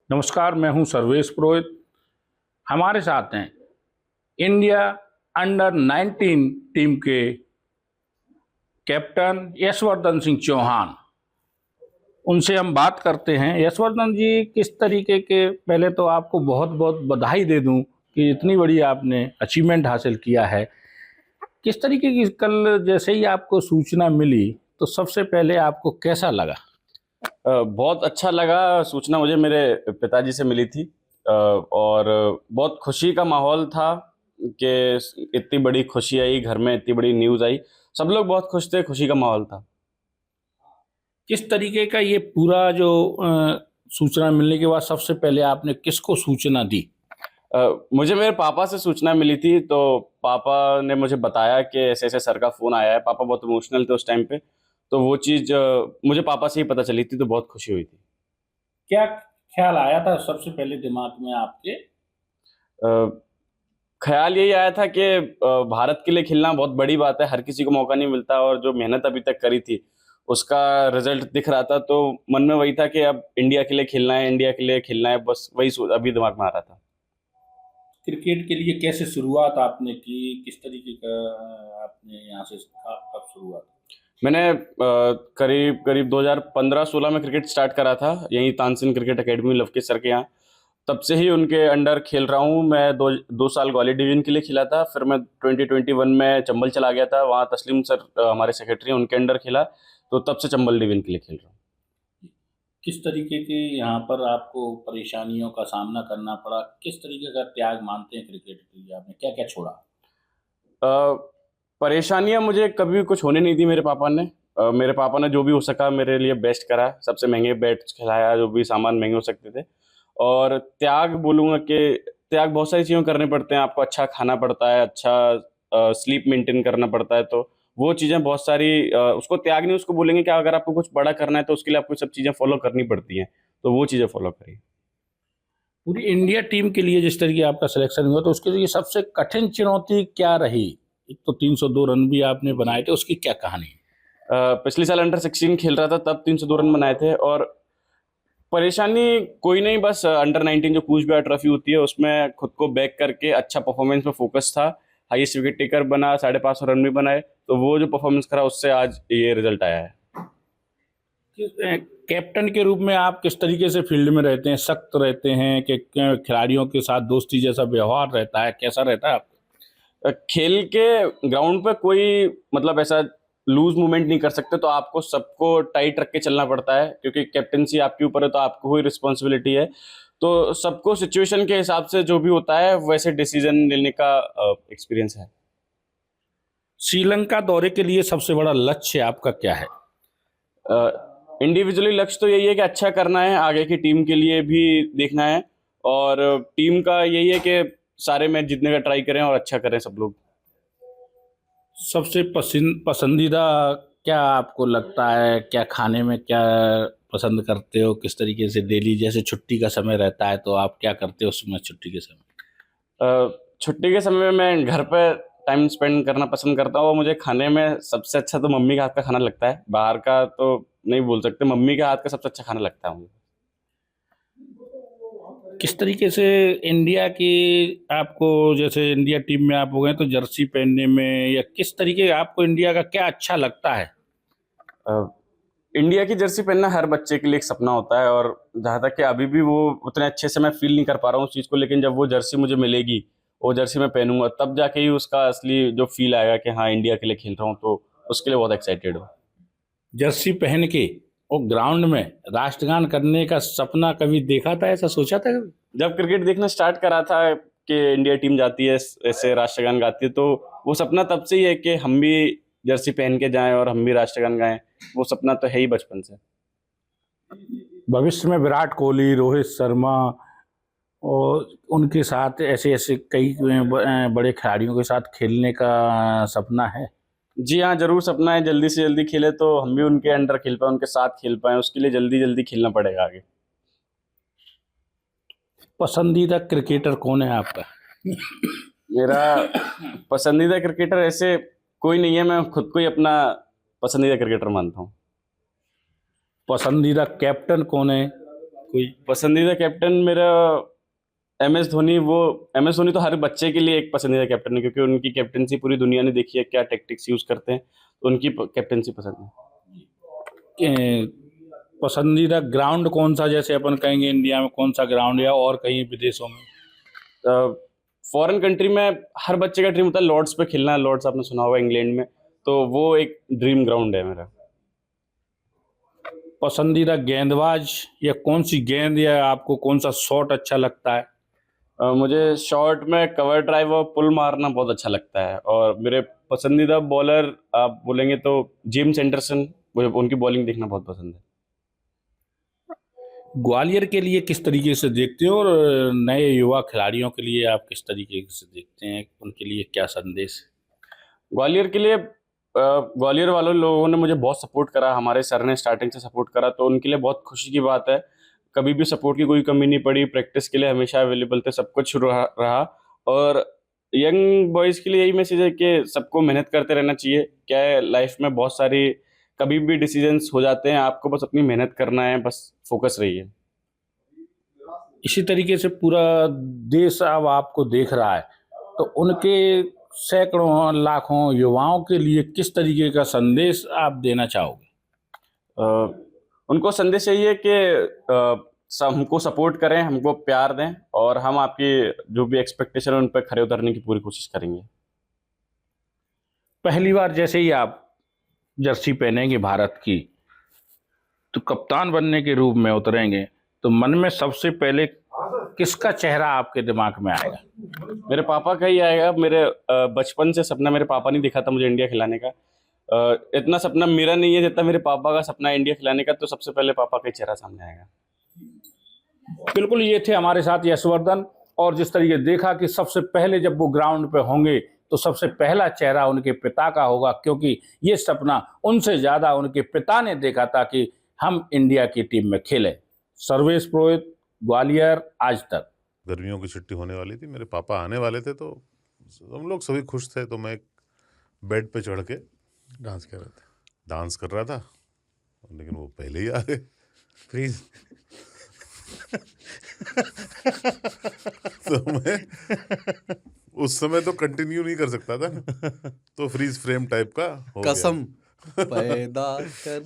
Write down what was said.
नमस्कार, मैं हूं सर्वेश पुरोहित। हमारे साथ हैं इंडिया अंडर 19 टीम के कैप्टन यशवर्धन सिंह चौहान। उनसे हम बात करते हैं। यशवर्धन जी, किस तरीके के, पहले तो आपको बहुत बहुत बधाई दे दूं कि इतनी बड़ी आपने अचीवमेंट हासिल किया है। किस तरीके की, कल जैसे ही आपको सूचना मिली तो सबसे पहले आपको कैसा लगा? बहुत अच्छा लगा। सूचना मुझे मेरे पिताजी से मिली थी और बहुत खुशी का माहौल था कि इतनी बड़ी खुशी आई घर में, इतनी बड़ी न्यूज़ आई। सब लोग बहुत खुश थे, खुशी का माहौल था। किस तरीके का ये पूरा जो सूचना मिलने के बाद सबसे पहले आपने किसको सूचना दी? मुझे मेरे पापा से सूचना मिली थी, तो पापा ने मुझे बताया कि ऐसे ऐसे सर का फ़ोन आया है। पापा बहुत इमोशनल थे उस टाइम पे, तो वो चीज़ मुझे पापा से ही पता चली थी, तो बहुत खुशी हुई थी। क्या ख्याल आया था सबसे पहले दिमाग में आपके? अ, ख़्याल यही आया था कि भारत के लिए खेलना बहुत बड़ी बात है, हर किसी को मौका नहीं मिलता और जो मेहनत अभी तक करी थी, उसका रिज़ल्ट दिख रहा था, तो मन में वही था कि अब इंडिया के लिए खेलना है, इंडिया के लिए खेलना है, बस वही अभी दिमाग में आ रहा था। क्रिकेट के लिए कैसे शुरुआत आपने की? किस तरीके का आपने यहाँ से कब शुरुआत? मैंने करीब 2015-16 में क्रिकेट स्टार्ट करा था, यहीं Tansen cricket academy Lavkesh sir के यहाँ। तब से ही उनके अंडर खेल रहा हूँ। मैं 2 साल ग्वालियर डिवीज़न के लिए खेला था, फिर मैं 2021 में चंबल चला गया था, वहाँ तस्लीम सर हमारे सेक्रेटरी हैं, उनके अंडर खेला, तो तब से चंबल डिवीज़न के लिए खेल रहा हूँ। किस तरीके की यहाँ पर आपको परेशानियों का सामना करना पड़ा? किस तरीके का त्याग मानते हैं क्रिकेट के लिए? आपने क्या क्या छोड़ा? अ, परेशानियाँ मुझे कभी कुछ होने नहीं दी मेरे पापा ने। मेरे पापा ने जो भी हो सका मेरे लिए बेस्ट करा, सबसे महँगे बैट्स खिलाया, जो भी सामान महँगे हो सकते थे। और त्याग बोलूँगा कि त्याग बहुत सारी चीज़ों में करने पड़ते हैं, आपको अच्छा खाना पड़ता है, अच्छा स्लीप मेंटेन करना पड़ता है, तो वो चीज़ें बहुत सारी उसको त्याग नहीं, उसको बोलेंगे कि अगर आपको कुछ बड़ा करना है, तो उसके लिए आपको सब चीज़ें फ़ॉलो करनी पड़ती हैं, तो वो चीज़ें फ़ॉलो करी। पूरी इंडिया टीम के लिए जिस तरीके आपका सिलेक्शन हुआ, तो उसके लिए सबसे कठिन चुनौती क्या रही? एक तो 302 रन भी आपने बनाए थे, उसकी क्या कहानी है? पिछले साल अंडर 16 खेल रहा था, तब 302 रन बनाए थे। और परेशानी कोई नहीं, बस अंडर 19 जो कूच बिहार ट्रॉफी होती है, उसमें खुद को बैक करके अच्छा परफॉर्मेंस पे फोकस था। हाईएस्ट विकेट टेकर बना, 550 रन भी बनाए, तो वो जो परफॉर्मेंस करा उससे आज ये रिजल्ट आया है। कैप्टन के रूप में आप किस तरीके से फील्ड में रहते हैं? सख्त रहते हैं कि खिलाड़ियों के साथ दोस्ती जैसा व्यवहार रहता है? कैसा रहता है? खेल के ग्राउंड पे कोई मतलब ऐसा लूज मूवमेंट नहीं कर सकते, तो आपको सबको टाइट रख के चलना पड़ता है, क्योंकि कैप्टेंसी आपके ऊपर है, तो आपको ही रिस्पॉन्सिबिलिटी है। तो सबको सिचुएशन के हिसाब से जो भी होता है वैसे डिसीजन लेने का एक्सपीरियंस है। श्रीलंका दौरे के लिए सबसे बड़ा लक्ष्य आपका क्या है? इंडिविजुअली लक्ष्य तो यही है कि अच्छा करना है, आगे की टीम के लिए भी देखना है, और टीम का यही है कि सारे मैच जीतने का ट्राई करें और अच्छा करें सब लोग। सबसे पसंदीदा क्या आपको लगता है? क्या खाने में क्या पसंद करते हो? किस तरीके से डेली, जैसे छुट्टी का समय रहता है तो आप क्या करते हो उसमें छुट्टी के समय? छुट्टी के समय में मैं घर पे टाइम स्पेंड करना पसंद करता हूँ, और मुझे खाने में सबसे अच्छा तो मम्मी के हाथ का खाना लगता है। बाहर का तो नहीं बोल सकते, मम्मी के हाथ का सबसे अच्छा खाना लगता है मुझे। किस तरीके से इंडिया की, आपको जैसे इंडिया टीम में आप हो गए तो जर्सी पहनने में, या किस तरीके आपको इंडिया का क्या अच्छा लगता है? अ, इंडिया की जर्सी पहनना हर बच्चे के लिए एक सपना होता है, और जहाँ तक कि अभी भी वो उतने अच्छे से मैं फील नहीं कर पा रहा हूँ उस चीज़ को, लेकिन जब वो जर्सी मुझे मिलेगी, वो जर्सी मैं पहनूंगा, तब जाके ही उसका असली जो फील आएगा कि हाँ इंडिया के लिए खेल रहा हूँ, तो उसके लिए बहुत एक्साइटेड हूँ। जर्सी पहन के और ग्राउंड में राष्ट्रगान करने का सपना कभी देखा था? ऐसा सोचा था कभी? जब क्रिकेट देखना स्टार्ट करा था कि इंडिया टीम जाती है, ऐसे राष्ट्रगान गाती है, तो वो सपना तब से ही है कि हम भी जर्सी पहन के जाएं और हम भी राष्ट्रगान गाएं। वो सपना तो है ही बचपन से। भविष्य में विराट कोहली, रोहित शर्मा और उनके साथ ऐसे ऐसे कई बड़े खिलाड़ियों के साथ खेलने का सपना है? जी हाँ, जरूर सपना है, जल्दी से जल्दी खेले तो हम भी उनके अंडर खेल पाए, उनके साथ खेल पाए, उसके लिए जल्दी जल्दी खेलना पड़ेगा आगे। पसंदीदा क्रिकेटर कौन है आपका? मेरा पसंदीदा क्रिकेटर ऐसे कोई नहीं है, मैं खुद को ही अपना पसंदीदा क्रिकेटर मानता हूँ। पसंदीदा कैप्टन कौन है? कोई? पसंदीदा कैप्टन मेरा MS धोनी। वो MS धोनी तो हर बच्चे के लिए एक पसंदीदा कैप्टन है, क्योंकि उनकी कैप्टनसी पूरी दुनिया ने देखी है, क्या टैक्टिक्स यूज करते हैं, तो उनकी कैप्टनसी पसंद है। पसंदीदा ग्राउंड कौन सा, जैसे अपन कहेंगे इंडिया में कौन सा ग्राउंड, या और कहीं विदेशों में? फॉरेन कंट्री में हर बच्चे का ड्रीम होता है लॉर्ड्स पे खेलना। लॉर्ड्स आपने सुना होगा इंग्लैंड में, तो वो एक ड्रीम ग्राउंड है मेरा। पसंदीदा गेंदबाज, या कौन सी गेंद, या आपको कौन सा शॉट अच्छा लगता है? मुझे शॉट में कवर ड्राइव और पुल मारना बहुत अच्छा लगता है, और मेरे पसंदीदा बॉलर आप बोलेंगे तो जेम्स एंडरसन, मुझे उनकी बॉलिंग देखना बहुत पसंद है। ग्वालियर के लिए किस तरीके से देखते हो, और नए युवा खिलाड़ियों के लिए आप किस तरीके से देखते हैं, उनके लिए क्या संदेश? ग्वालियर के लिए ग्वालियर वालों लोगों ने मुझे बहुत सपोर्ट करा, हमारे सर ने स्टार्टिंग से सपोर्ट करा, तो उनके लिए बहुत खुशी की बात है। कभी भी सपोर्ट की कोई कमी नहीं पड़ी, प्रैक्टिस के लिए हमेशा अवेलेबल थे, सब कुछ रहा। और यंग बॉयज़ के लिए यही मैसेज है कि सबको मेहनत करते रहना चाहिए। क्या है, लाइफ में बहुत सारी कभी भी डिसीजंस हो जाते हैं, आपको बस अपनी मेहनत करना है, बस फोकस रहिए। इसी तरीके से पूरा देश अब आपको देख रहा है, तो उनके सैकड़ों लाखों युवाओं के लिए किस तरीके का संदेश आप देना चाहोगे? उनको संदेश यही है कि हमको सपोर्ट करें, हमको प्यार दें, और हम आपकी जो भी एक्सपेक्टेशन है उन पर खरे उतरने की पूरी कोशिश करेंगे। पहली बार जैसे ही आप जर्सी पहनेंगे भारत की, तो कप्तान बनने के रूप में उतरेंगे, तो मन में सबसे पहले किसका चेहरा आपके दिमाग में आएगा? मेरे पापा का ही आएगा। मेरे बचपन से सपना मेरे पापा ने दिखा था मुझे इंडिया खिलाने का। इतना सपना मेरा नहीं है जितना मेरे पापा का सपना है इंडिया खिलाने का, तो सबसे पहले पापा का ही चेहरा सामने आएगा। बिल्कुल, ये थे हमारे साथ यशवर्धन, और जिस तरीके देखा कि सबसे पहले जब वो ग्राउंड पे होंगे तो सबसे पहला चेहरा उनके पिता का होगा, क्योंकि ये सपना उनसे ज़्यादा उनके पिता ने देखा था कि हम इंडिया की टीम में खेलें। सर्वेश पुरोहित, ग्वालियर, आज तक। गर्मियों की छुट्टी होने वाली थी, मेरे पापा आने वाले थे, तो हम लोग सभी खुश थे। तो मैं एक बेड पे चढ़ के डांस कर रहे थे। डांस कर रहा था, लेकिन वो पहले ही आ गए। फ्रीज। तो मैं उस समय तो कंटिन्यू नहीं कर सकता था ना, तो फ्रीज फ्रेम टाइप का हो गया। कसम पैदा कर